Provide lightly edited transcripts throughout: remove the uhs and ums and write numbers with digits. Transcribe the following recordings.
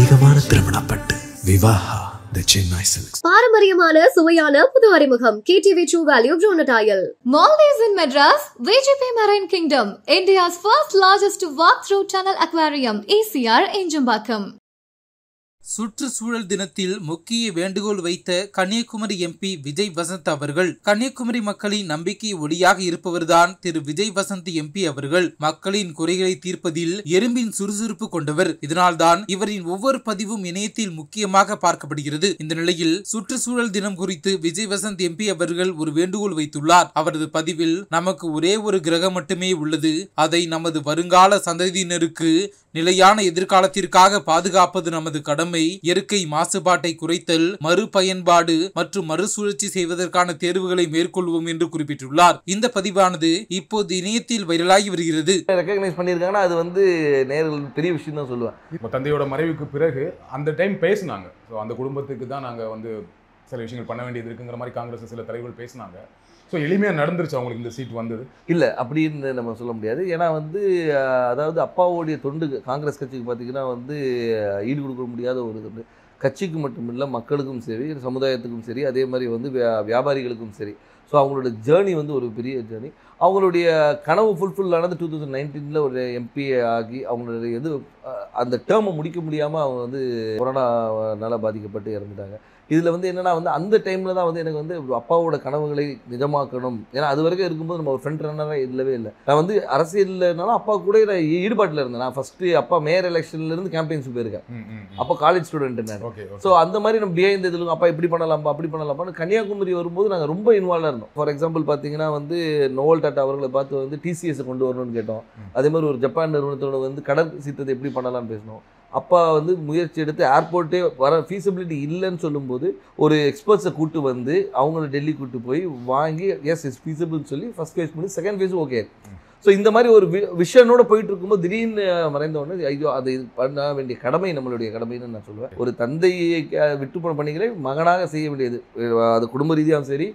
தார்மீகமான திருமணப்பட்டு விவாஹா தி Chennai silks. பாரம்பரியமான சுவையான புது அறிமுகம் KTV True Value Bronatile. Maldives in Madras, VGP Marine Kingdom, India's first largest walk-through tunnel aquarium, ECR Injambakam. சுற்றுச்சூழல் தினத்தில் முக்கிய வேண்டுகோள் வைத்த கன்னியாகுமரி MP விஜய் வசந்த் அவர்கள், கன்னியாகுமரி மக்களின் நம்பிக்கை ஒளியாக இருப்பவர்தான் திரு விஜய் வசந்த் MP அவர்கள். மக்களின் குறைகளை தீர்ப்பதில் எறும்பின் சுறுசுறுப்பு கொண்டவர். இதனால்தான் இவரின் ஒவ்வொரு பதிவும் இணையத்தில் முக்கியமாக பார்க்கப்படுகிறது. இந்த நிலையில் சுற்றுச்சூழல் தினம் குறித்து விஜய் வசந்த் MP அவர்கள் ஒரு வேண்டுகோள் வைத்துள்ளார். அவரது பதிவில், நமக்கு ஒரே ஒரு கிரகம் மட்டுமே உள்ளது. அதை நமது வருங்கால சந்ததியினருக்கு நிலையான எதிர்காலத்திற்காக பாதுகாப்பது நமது கடமை. இயற்கை மாசுபாட்டை குறைத்தல், மறுபயன்பாடு மற்றும் மறுசுழற்சி செய்வதற்கான தேர்வுகளை மேற்கொள்வோம் என்று குறிப்பிட்டுள்ளார். இந்த பதிவானது இப்போது இணையத்தில் வைரலாகி வருகிறது. ரெகக்னைஸ் பண்ணியிருக்காங்கன்னா அது வந்து நேரில் பெரிய விஷயம் தான் சொல்லுவேன். இப்போ தந்தையோட மறைவுக்கு பிறகு அந்த டைம் பேசினாங்க. ஸோ அந்த குடும்பத்துக்கு தான் நாங்கள் வந்து சில விஷயங்கள் பண்ண வேண்டியது இருக்குங்கிற மாதிரி காங்கிரஸ் சில தலைவர்கள் பேசினாங்க. ஸோ எளிமையாக நடந்துருச்சு அவங்களுக்கு இந்த சீட் வந்தது? இல்லை, அப்படின்னு நம்ம சொல்ல முடியாது. ஏன்னா வந்து அதாவது அப்பாவோடைய தொண்டு காங்கிரஸ் கட்சிக்கு பார்த்திங்கன்னா வந்து ஈடு கொடுக்க முடியாத ஒரு தொண்டு. கட்சிக்கு மட்டும் இல்லை, மக்களுக்கும் சரி, சமுதாயத்துக்கும் சரி, அதே மாதிரி வந்து வியாபாரிகளுக்கும் சரி. ஸோ அவங்களோட ஜேர்னி வந்து ஒரு பெரிய ஜேர்னி. அவங்களுடைய கனவு ஃபுல்ஃபில் ஆனது 2019 ஒரு MP ஆகி அவங்களுடைய அந்த டேர்மை முடிக்க முடியாமல் அவங்க வந்து கொரோனாவால் பாதிக்கப்பட்டு இறந்துட்டாங்க. இதில் வந்து என்னென்னா வந்து அந்த டைமில் தான் வந்து எனக்கு வந்து அப்பாவோட கனவுகளை நிஜமாக்கணும். ஏன்னா அது வரைக்கும் இருக்கும்போது நம்ம ஒரு ஃப்ரண்ட் ரன்னராக இல்லவே இல்லை. நான் வந்து அரசியல்னாலும் அப்பா கூட நான் ஈடுபாட்டில் இருந்தேன். நான் ஃபஸ்ட்டு அப்பா மேயர் எலெக்ஷன்லேருந்து கேம்பெயின்ஸ் போயிருக்கேன். அப்போ காலேஜ் ஸ்டூடெண்ட் நான். ஸோ அந்த மாதிரி நம்ம பிஹைண்ட் இதில் அப்பா இப்படி பண்ணலாமா அப்படி பண்ணலாமான்னு கன்னியாகுமரி வரும்போது நாங்கள் ரொம்ப இன்வால்வாக இருந்தோம். ஃபார் எக்ஸாம்பிள் பார்த்தீங்கன்னா வந்து நோவல் டாட்டா அவர்களை பார்த்து வந்து TCS கொண்டு வரணும்னு கேட்டோம். அதே மாதிரி ஒரு ஜப்பான் நிறுவனத்தோட வந்து கடல் சீற்றத்தை எப்படி பண்ணலாம்னு பேசினோம். அப்பா வந்து முயற்சி எடுத்து ஏர்போர்ட்டே வர ஃபீஸிபிலிட்டி இல்லைன்னு சொல்லும்போது ஒரு எக்ஸ்பர்ட்ஸை கூட்டு வந்து அவங்கள டெல்லி கூட்டு போய் வாங்கி இஸ் ஃபீஸிபிள்னு சொல்லி ஃபஸ்ட் ஃபேஸ் பண்ணி செகண்ட் ஃபேஸும் ஓகே. ஸோ இந்த மாதிரி ஒரு விஷனோட போயிட்டு இருக்கும்போது திடீர்னு மறைந்த உடனே ஐயோ அது பண்ண வேண்டிய கடமை நம்மளுடைய கடமைன்னு நான் சொல்லுவேன். ஒரு தந்தையை விட்டு பண்ணிக்கிறேன் மகனாக செய்ய வேண்டியது. அது குடும்ப ரீதியாகவும் சரி,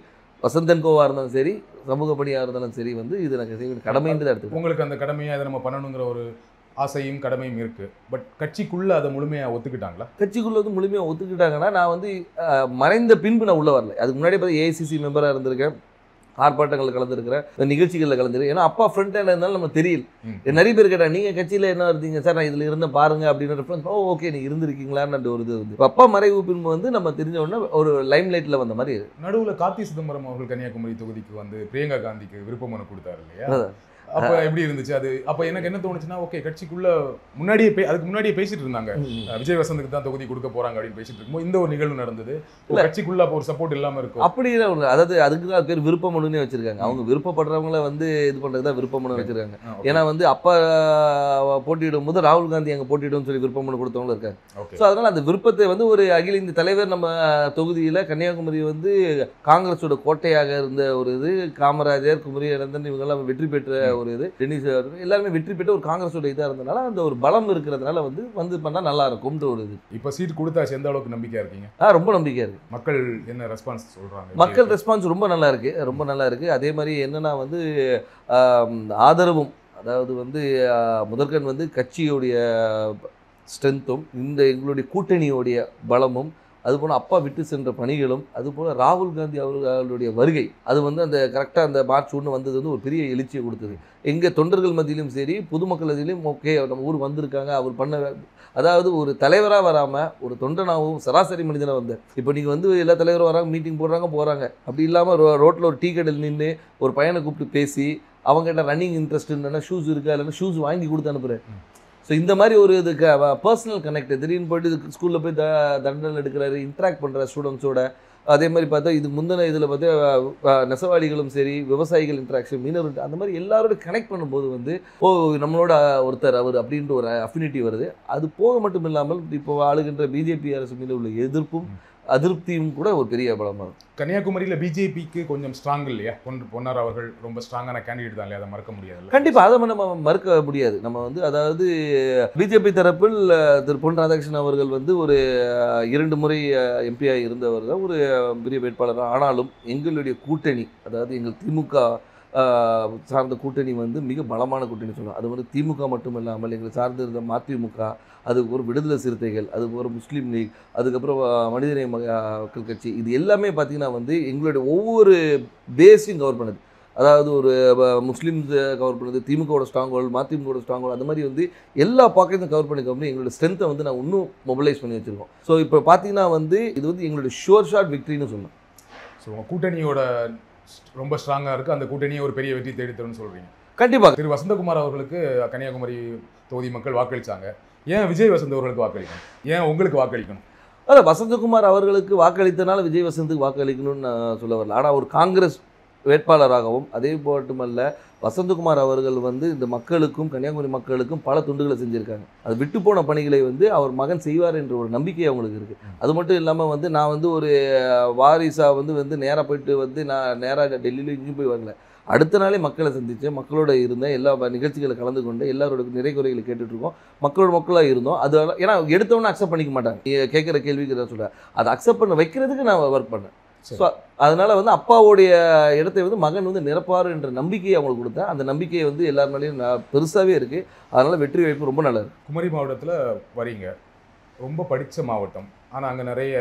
வசந்தன் கோவாக இருந்தாலும் சரி, சமூக பணியாக இருந்தாலும் சரி, வந்து இது நாங்கள் செய்ய வேண்டிய கடமைன்றது எடுத்து உங்களுக்கு அந்த கடமையை அதை நம்ம பண்ணணுங்கிற ஒரு ஆசையும் கடமையும் இருக்குது. பட் கட்சிக்குள்ளே அதை முழுமையாக ஒத்துக்கிட்டாங்களா? கட்சிக்குள்ளே வந்து முழுமையாக ஒத்துக்கிட்டாங்கன்னா நான் வந்து மறைந்த பின்பு நான் உள்ளே வரல. அதுக்கு முன்னாடி பார்த்து AICC மெம்பராக இருந்திருக்கேன், ஆர்ப்பாட்டங்களில் கலந்துருக்கிறேன், நிகழ்ச்சிகளில் கலந்துருக்கேன். ஏன்னா அப்பா ஃப்ரண்ட் ஹேண்ட் இருந்தாலும் நம்ம தெரியல. நிறைய பேர் கேட்டாங்க, நீங்கள் கட்சியில் என்ன இருந்தீங்க சார், நான் இதில் இருந்தேன் பாருங்க அப்படின்னு ரெஃபரன்ஸ். ஓகே, நீங்கள் இருந்திருக்கீங்களான்னு ஒரு இது வந்து அப்பா மறைவு பின்பு வந்து நம்ம தெரிஞ்ச உடனே ஒரு லைம் லைட்டில் வந்த மாதிரி. நடுவில் கார்த்தி சிதம்பரம் அவர்கள் கன்னியாகுமரி தொகுதிக்கு வந்து பிரியங்கா காந்திக்கு விருப்ப மனு கொடுத்தாரு இல்லையா? அப்போ எப்படி இருந்துச்சு அது? அப்போ எனக்கு என்ன தோணுச்சுன்னா, ஓகே கட்சிக்குள்ள அதுக்கு முன்னாடியே பேசிட்டு இருந்தாங்க, விஜய் வசந்துக்கு தான் தொகுதி கொடுக்க போறாங்க அப்படின்னு பேசிட்டு இருக்கும்போது இந்த ஒரு நிகழ்வு நடந்தது. கட்சிக்குள்ள அப்போ ஒரு சப்போர்ட் இல்லாம இருக்கும் அப்படி இல்லை. அதாவது அதுக்கு தான் பேர் விருப்ப மனுன்னே வச்சிருக்காங்க. அவங்க விருப்பப்படுறவங்கள வந்து இது பண்றது தான் விருப்ப மனு வச்சிருக்காங்க. ஏன்னா வந்து அப்பா போட்டியிடும் போது ராகுல் காந்தி அங்கே போட்டியிடும் சொல்லி விருப்ப மனு கொடுத்தவங்களும் இருக்காங்க. ஸோ அதனால அந்த விருப்பத்தை வந்து ஒரு அகில இந்திய தலைவர் நம்ம தொகுதியில் கன்னியாகுமரி வந்து காங்கிரஸோட கோட்டையாக இருந்த ஒரு இது, காமராஜர், குமரி அனந்தன் இவங்கெல்லாம் வெற்றி பெற்ற ஒரு இது, டென்னிஸ் எல்லாருமே வெற்றி பெற்ற ஒரு காங்கிரஸோட இதாக இருந்தனால அந்த ஒரு பலம் இருக்கிறதுனால வந்து பண்ணால் நல்லா இருக்கும்ன்ற ஒரு இது. இப்போ சீட் கொடுத்தாச்சு, எந்த அளவுக்கு நம்பிக்கையா இருக்கீங்க? ரொம்ப நம்பிக்கையா இருக்கு. மக்கள் என்ன ரெஸ்பான்ஸ் சொல்றாங்க? மக்கள் ரெஸ்பான்ஸ் ரொம்ப நல்லா இருக்கு, ரொம்ப நல்லா இருக்கு. அதே மாதிரி என்னன்னா வந்து ஆதரவும், அதாவது வந்து முதற்கண் வந்து கட்சியோடைய ஸ்ட்ரென்த்தும் எங்களுடைய கூட்டணியோடைய பலமும், அதுபோல் அப்பா விட்டு சென்ற பணிகளும், அதுபோல் ராகுல் காந்தி அவர்களுடைய வருகை, அது வந்து அந்த கரெக்டாக அந்த மார்ச் 1 வந்தது வந்து ஒரு பெரிய எழுச்சியை கொடுத்தது. எங்கள் தொண்டர்கள் மத்தியிலும் சரி, பொதுமக்கள் மத்தியிலும் ஓகே நம்ம ஊர் வந்திருக்காங்க, அவர் பண்ண, அதாவது ஒரு தலைவராக வராமல் ஒரு தொண்டனாகவும் சராசரி மனிதனாக வந்தார். இப்போ நீங்கள் வந்து எல்லா தலைவரும் வராங்க, மீட்டிங் போகிறாங்க. அப்படி இல்லாமல் ரோட்டில் ஒரு டீ கடையில் நின்று ஒரு பையனை கூப்பிட்டு பேசி அவங்ககிட்ட ரன்னிங் இன்ட்ரெஸ்ட் இல்லைன்னா ஷூஸ் இருக்கா, இல்லைன்னா ஷூஸ் வாங்கி கொடுத்து அனுப்புகிறேன். ஸோ இந்த மாதிரி ஒரு இதுக்கு பர்சனல் கனெக்ட், திடீர்னு போய்ட்டு ஸ்கூலில் போய் தண்டனை எடுக்கிறாரு, இன்ட்ராக்ட் பண்ணுற ஸ்டூடெண்ட்ஸோட. அதே மாதிரி பார்த்தா இது முந்தின இதில் பார்த்தா நெசவாளிகளும் சரி, விவசாயிகள் இன்ட்ராக்ஷன், மீனவர், அந்த மாதிரி எல்லாரோட கனெக்ட் பண்ணும்போது வந்து நம்மளோட ஒருத்தர் அவர் அப்படின்ற ஒரு அஃபினிட்டி வருது. அது போக மட்டும் இல்லாமல் இப்போ ஆளுகின்ற BJP அரசு மீது உள்ள எதிர்ப்பும் அதிருப்தியும் கூட ஒரு பெரிய பலமாக இருக்கும். கன்னியாகுமரியில் BJPக்கு கொஞ்சம் ஸ்ட்ராங் இல்லையா? பொன்னார் அவர்கள் ரொம்ப ஸ்ட்ராங்கான கேண்டிடேட் தான் இல்லையா? அதை மறக்க முடியாது. கண்டிப்பாக அதை நம்ம மறுக்க முடியாது. நம்ம வந்து அதாவது BJP தரப்பில் திரு பொன் ராதாகிருஷ்ணன் அவர்கள் வந்து ஒரு 2 முறை MP இருந்தவர் தான், ஒரு பெரிய வேட்பாளர். ஆனாலும் எங்களுடைய கூட்டணி, அதாவது எங்கள் திமுக சார்ந்த கூட்டணி வந்து மிக பலமான கூட்டணி சொல்லலாம். அது வந்து திமுக மட்டும் இல்லாமல் எங்களை சார்ந்து இருந்த மதிமுக, அதுக்கப்புறம் விடுதலை சிறுத்தைகள், அதுக்கப்புறம் முஸ்லீம் லீக், அதுக்கப்புறம் மனிதநேய மக்கள் கட்சி, இது எல்லாமே பார்த்திங்கன்னா வந்து எங்களுடைய ஒவ்வொரு பேஸையும் கவர் பண்ணுது. அதாவது ஒரு முஸ்லீம்ஸ் கவர் பண்ணுது, திமுகவோட ஸ்ட்ராங் ஹோல்டு, மதிமுகவோட ஸ்ட்ராங் ஹோல்டு, அந்த மாதிரி வந்து எல்லா பாக்கெட்டும் கவர் பண்ணி எங்களோட ஸ்ட்ரென்த்தை வந்து நான் இன்னும் மொபிலைஸ் பண்ணி வச்சுருக்கோம். ஸோ இப்போ பார்த்தீங்கன்னா வந்து இது வந்து எங்களுடைய ஷுவர் ஷாட் விக்ட்ரின்னு சொல்லலாம். ஸோ உங்கள் கூட்டணியோட ரொம்ப ஸ்ட்ராங்காக இருக்குது, அந்த கூட்டணியை ஒரு பெரிய வெற்றி தேடி தரும்னு சொல்கிறீங்க. கண்டிப்பாக திரு வசந்தகுமார் அவர்களுக்கு கன்னியாகுமரி தொகுதி மக்கள் வாக்களித்தாங்க. ஏன் விஜய் வசந்த் அவர்களுக்கு வாக்களிக்கணும்? ஏன் உங்களுக்கு வாக்களிக்கணும்? அதான் வசந்தகுமார் அவர்களுக்கு வாக்களித்தனால விஜய் வசந்துக்கு வாக்களிக்கணும்னு நான் சொல்ல வரல. ஆனால் ஒரு காங்கிரஸ் வேட்பாளராகவும் அதே மட்டுமல்ல வசந்தகுமார் அவர்கள் வந்து இந்த மக்களுக்கும் கன்னியாகுமரி மக்களுக்கும் பல துண்டுகளை செஞ்சுருக்காங்க. அது விட்டு போன பணிகளை வந்து அவர் மகன் செய்வார் என்ற ஒரு நம்பிக்கை அவங்களுக்கு இருக்குது. அது மட்டும் இல்லாமல் வந்து நான் வந்து ஒரு வாரிசாக வந்து நேராக போயிட்டு வந்து நான் நேராக டெல்லியில் இங்கேயும் போய் வரல. அடுத்த நாளே மக்களை சந்தித்தேன், மக்களோட இருந்தேன், எல்லா நிகழ்ச்சிகளை கலந்து கொண்டு எல்லாரோட நிறை குறைகளை கேட்டுட்ருக்கோம், மக்களாக இருந்தோம். அது ஏன்னா எடுத்தவொன்னே அக்செப்ட் பண்ணிக்க மாட்டாங்க, கேட்குற கேள்விக்கு தான் சொல்கிறேன். அதை அக்செப்ட் பண்ண வைக்கிறதுக்கு நான் ஒர்க் பண்ணேன். ஸோ அதனால் வந்து அப்பாவுடைய இடத்தை வந்து மகன் வந்து நிரப்பார் என்ற நம்பிக்கையை அவங்களுக்கு கொடுத்தேன். அந்த நம்பிக்கையை வந்து எல்லாருனாலையும் பெருசாகவே இருக்குது. அதனால் வெற்றி வாய்ப்பு ரொம்ப நல்லா இருக்குது. குமரி மாவட்டத்தில் வரீங்க, ரொம்ப படித்த மாவட்டம், ஆனால் அங்கே நிறைய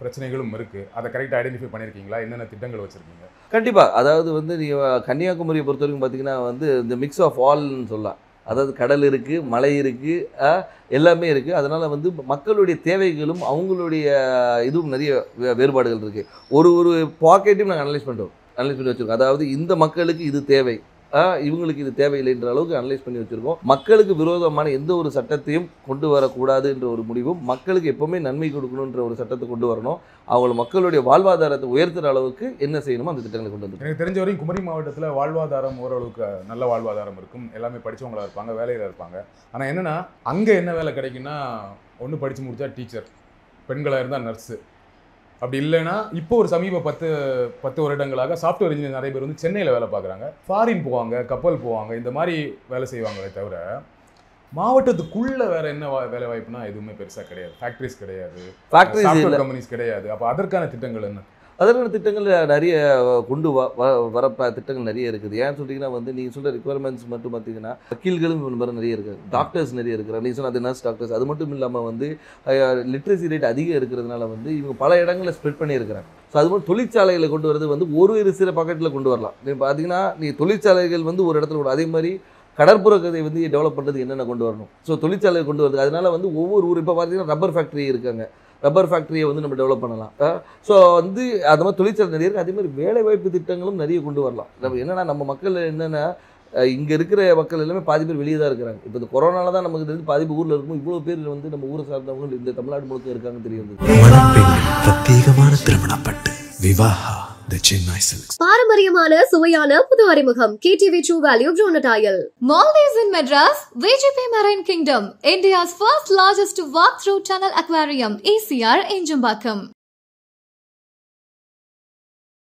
பிரச்சனைகளும் இருக்குது. அதை கரெக்டாக ஐடென்டிஃபை பண்ணியிருக்கீங்களா? என்னென்ன திட்டங்கள் வச்சுருக்கீங்க? கண்டிப்பாக. அதாவது வந்து நீங்கள் கன்னியாகுமரியை பொறுத்த வரைக்கும் பார்த்தீங்கன்னா வந்து இந்த மிக்ஸ் ஆஃப் ஆல்னு சொல்லலாம். அதாவது கடல் இருக்குது, மலை இருக்குது, எல்லாமே இருக்குது. அதனால் வந்து மக்களுடைய தேவைகளும் அவங்களுடைய இதுவும் நிறைய வேறுபாடுகள் இருக்குது. ஒரு பாக்கெட்டையும் நாங்கள் அனலைஸ் பண்ணி வச்சுருக்கோம். அதாவது இந்த மக்களுக்கு இது தேவை, இவங்களுக்கு இது தேவையில்லைன்ற அளவுக்கு அனலைஸ் பண்ணி வச்சுருக்கோம். மக்களுக்கு விரோதமான எந்த ஒரு சட்டத்தையும் கொண்டு வரக்கூடாது என்ற ஒரு முடிவும், மக்களுக்கு எப்போவுமே நன்மை கொடுக்கணுன்ற ஒரு சட்டத்தை கொண்டு வரணும். அவங்க மக்களுடைய வாழ்வாதாரத்தை உயர்த்துகிற அளவுக்கு என்ன செய்யணுமோ அந்த திட்டங்களை கொண்டு வந்து. எனக்கு தெரிஞ்ச வரையும் குமரி மாவட்டத்தில் வாழ்வாதாரம் ஓரளவுக்கு நல்ல வாழ்வாதாரம் இருக்கும். எல்லாமே படித்தவங்களாக இருப்பாங்க, வேலையில் இருப்பாங்க. ஆனால் என்னென்னா அங்கே என்ன வேலை கிடைக்குன்னா, ஒன்று படித்து முடித்தா டீச்சர், பெண்களாக இருந்தால் நர்ஸு, அப்படி இல்லைன்னா இப்போ ஒரு சமீப 10 வருடங்களாக சாஃப்ட்வேர் இன்ஜினியர் நிறைய பேர் வந்து சென்னையில் வேலை பார்க்குறாங்க, ஃபாரின் போவாங்க, கப்பல் போவாங்க, இந்த மாதிரி வேலை செய்வாங்களே தவிர மாவட்டத்துக்குள்ள வேற என்ன வேலை வாய்ப்புனா எதுவுமே பெருசாக கிடையாது. ஃபேக்ட்ரிஸ் கிடையாது, சாஃப்ட்வேர் கம்பெனிஸ் கிடையாது. அப்போ அதற்கான திட்டங்கள் என்ன? அதற்கான திட்டங்கள் நிறைய கொண்டு வர திட்டங்கள் நிறைய இருக்குது. ஏன்னு சொல்லிங்கன்னா வந்து நீங்கள் சொல்கிற ரிக்குவயர்மெண்ட்ஸ் மட்டும் பார்த்தீங்கன்னா வக்கீல்களும் நிறைய இருக்குது, டாக்டர்ஸ் நிறைய இருக்கிறாங்க. நீங்கள் சொன்ன அது நர்ஸ் டாக்டர்ஸ். அது மட்டும் இல்லாமல் வந்து லிட்ரஸி ரேட் அதிகம் இருக்கிறதுனால வந்து இவங்க பல இடங்களில் ஸ்ப்ரெட் பண்ணியிருக்கிறாங்க. ஸோ அது மாதிரி தொழிற்சாலைகளை கொண்டு வரது வந்து ஒரு சில பாக்கெட்டில் கொண்டு வரலாம். நீங்கள் பார்த்தீங்கன்னா தொழிற்சாலைகள் வந்து ஒரு இடத்துல கூட, அதே மாதிரி கடற்புற கதை வந்து டெவலப் பண்ணுறதுக்கு என்னென்ன கொண்டு வரணும். ஸோ தொழிற்சாலையை கொண்டு வருது. அதனால வந்து ஒவ்வொரு ஊர் இப்போ பார்த்தீங்கன்னா ரப்பர் ஃபேக்ட்ரி இருக்காங்க, ரப்பர் ஃபேக்ட்ரியை வந்து நம்ம டெவலப் பண்ணலாம். ஸோ வந்து அது மாதிரி தொழிற்சாலை நிறைய இருக்குது. அதே மாதிரி வேலைவாய்ப்பு திட்டங்களும் நிறைய கொண்டு வரலாம். நம்ம என்னென்னா நம்ம மக்கள் என்னென்னா இங்கே இருக்கிற மக்கள் எல்லாமே பாதி பேர் வெளியே தான் இருக்கிறாங்க. இப்போ இந்த கொரோனால தான் நமக்கு தெரிஞ்சு பாதி ஊரில் இருக்கும், இவ்வளோ பேர் வந்து நம்ம ஊரை சார்ந்தவங்க இந்த தமிழ்நாடு முழுக்க இருக்காங்க தெரியும். பிரத்யேகமான திருமணப்பட்டு விவாஹா The Chennai Silks. பாரம்பரியமான சுவையான புது அறிமுகம் KTV True Value Bronatile. Maldives in Madras, VGP Marine Kingdom, India's first largest walk-through channel aquarium, ECR Enjambakam.